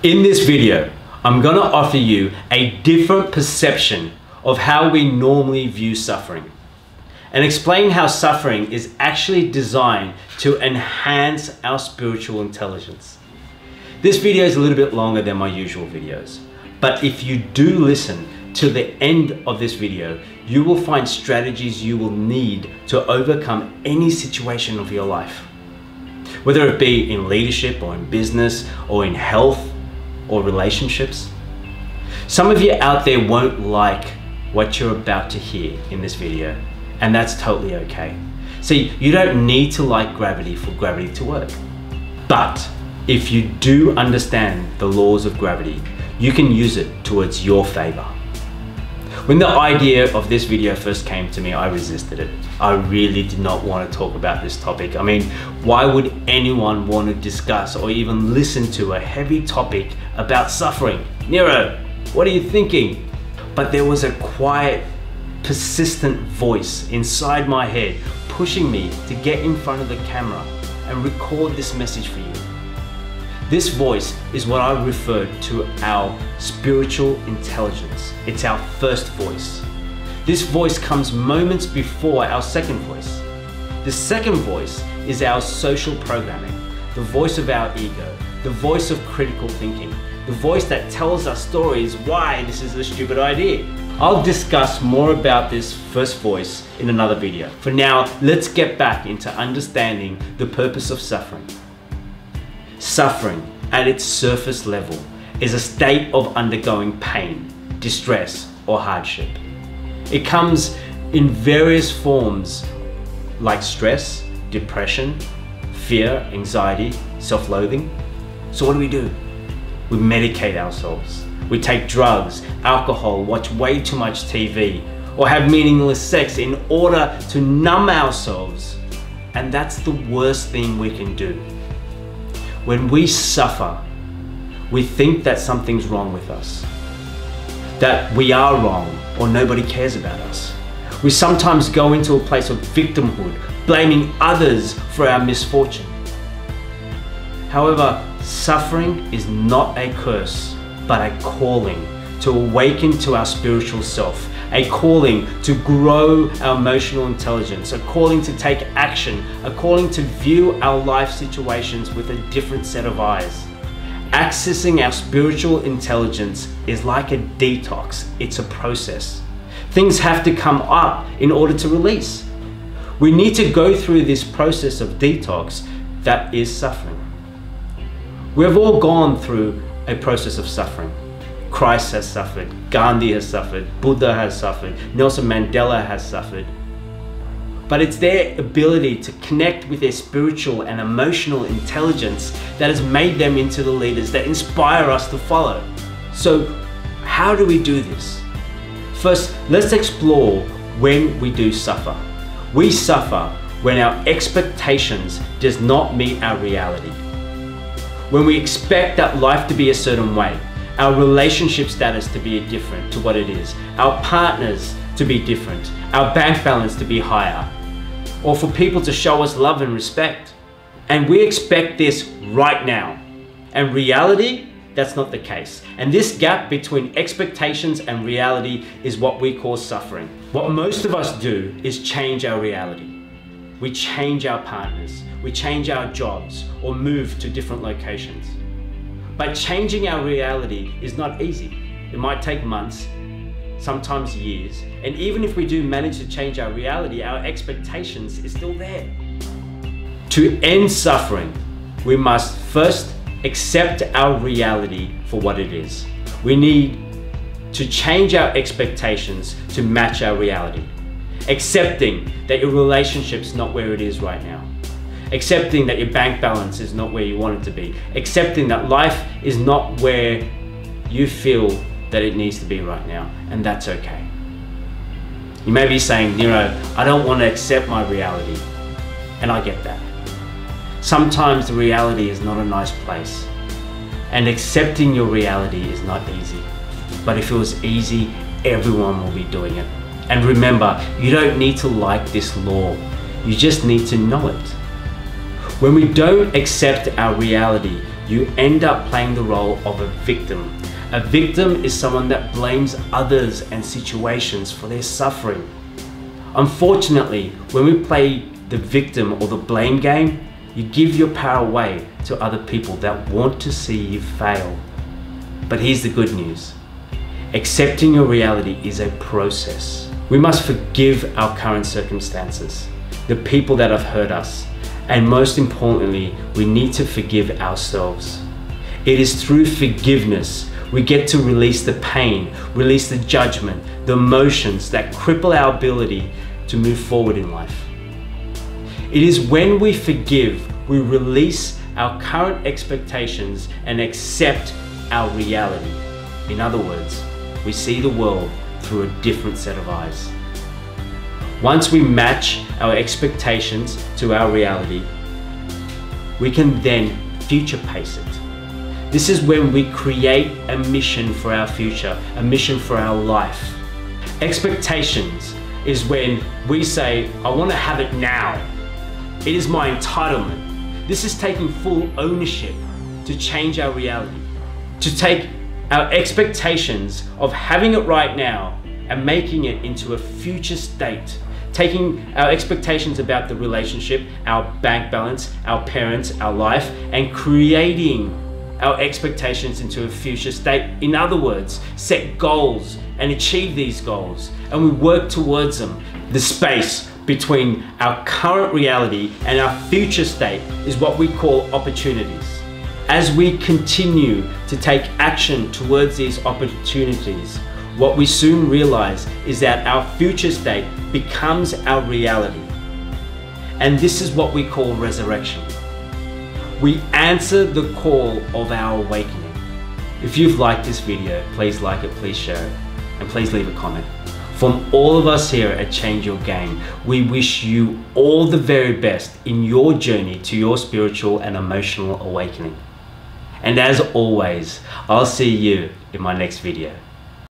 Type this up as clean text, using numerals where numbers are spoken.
In this video, I'm gonna offer you a different perception of how we normally view suffering and explain how suffering is actually designed to enhance our spiritual intelligence. This video is a little bit longer than my usual videos, but if you do listen to the end of this video, you will find strategies you will need to overcome any situation of your life. Whether it be in leadership or in business or in health or relationships. Some of you out there won't like what you're about to hear in this video, and that's totally okay. See, you don't need to like gravity for gravity to work. But if you do understand the laws of gravity, you can use it towards your favor. When the idea of this video first came to me, I resisted it. I really did not want to talk about this topic. I mean, why would anyone want to discuss or even listen to a heavy topic about suffering? Niro, what are you thinking? But there was a quiet, persistent voice inside my head pushing me to get in front of the camera and record this message for you. This voice is what I refer to our spiritual intelligence. It's our first voice. This voice comes moments before our second voice. The second voice is our social programming, the voice of our ego, the voice of critical thinking, the voice that tells us stories why this is a stupid idea. I'll discuss more about this first voice in another video. For now, let's get back into understanding the purpose of suffering. Suffering, at its surface level, is a state of undergoing pain, distress, or hardship. It comes in various forms like stress, depression, fear, anxiety, self-loathing. So what do? We medicate ourselves. We take drugs, alcohol, watch way too much TV, or have meaningless sex in order to numb ourselves. And that's the worst thing we can do. When we suffer, we think that something's wrong with us, that we are wrong or nobody cares about us. We sometimes go into a place of victimhood, blaming others for our misfortune. However, suffering is not a curse, but a calling to awaken to our spiritual self, a calling to grow our emotional intelligence, a calling to take action, a calling to view our life situations with a different set of eyes. Accessing our spiritual intelligence is like a detox. It's a process. Things have to come up in order to release. We need to go through this process of detox that is suffering. We have all gone through a process of suffering. Christ has suffered, Gandhi has suffered, Buddha has suffered, Nelson Mandela has suffered. But it's their ability to connect with their spiritual and emotional intelligence that has made them into the leaders that inspire us to follow. So how do we do this? First, let's explore when we do suffer. We suffer when our expectations does not meet our reality. When we expect that life to be a certain way, our relationship status to be different to what it is, our partners to be different, our bank balance to be higher, or for people to show us love and respect. And we expect this right now. And reality, that's not the case. And this gap between expectations and reality is what we call suffering. What most of us do is change our reality. We change our partners, we change our jobs, or move to different locations. But changing our reality is not easy. It might take months, sometimes years. And even if we do manage to change our reality, our expectations is still there. To end suffering, we must first accept our reality for what it is. We need to change our expectations to match our reality. Accepting that your relationship's not where it is right now. Accepting that your bank balance is not where you want it to be. Accepting that life is not where you feel that it needs to be right now, and that's okay. You may be saying, Niro, I don't want to accept my reality, and I get that. Sometimes the reality is not a nice place, and accepting your reality is not easy. But if it was easy, everyone will be doing it. And remember, you don't need to like this law, you just need to know it. When we don't accept our reality, you end up playing the role of a victim. A victim is someone that blames others and situations for their suffering. Unfortunately, when we play the victim or the blame game, you give your power away to other people that want to see you fail. But here's the good news. Accepting your reality is a process. We must forgive our current circumstances, the people that have hurt us, and most importantly, we need to forgive ourselves. It is through forgiveness we get to release the pain, release the judgment, the emotions that cripple our ability to move forward in life. It is when we forgive, we release our current expectations and accept our reality. In other words, we see the world through a different set of eyes. Once we match our expectations to our reality, we can then future pace it. This is when we create a mission for our future, a mission for our life. Expectations is when we say, I want to have it now. It is my entitlement. This is taking full ownership to change our reality, to take our expectations of having it right now and making it into a future state. Taking our expectations about the relationship, our bank balance, our parents, our life, and creating our expectations into a future state. In other words, set goals and achieve these goals, and we work towards them. The space between our current reality and our future state is what we call opportunities. As we continue to take action towards these opportunities, what we soon realize is that our future state becomes our reality. And this is what we call resurrection. We answer the call of our awakening. If you've liked this video, please like it, please share it, and please leave a comment. From all of us here at Change Your Game, we wish you all the very best in your journey to your spiritual and emotional awakening. And as always, I'll see you in my next video.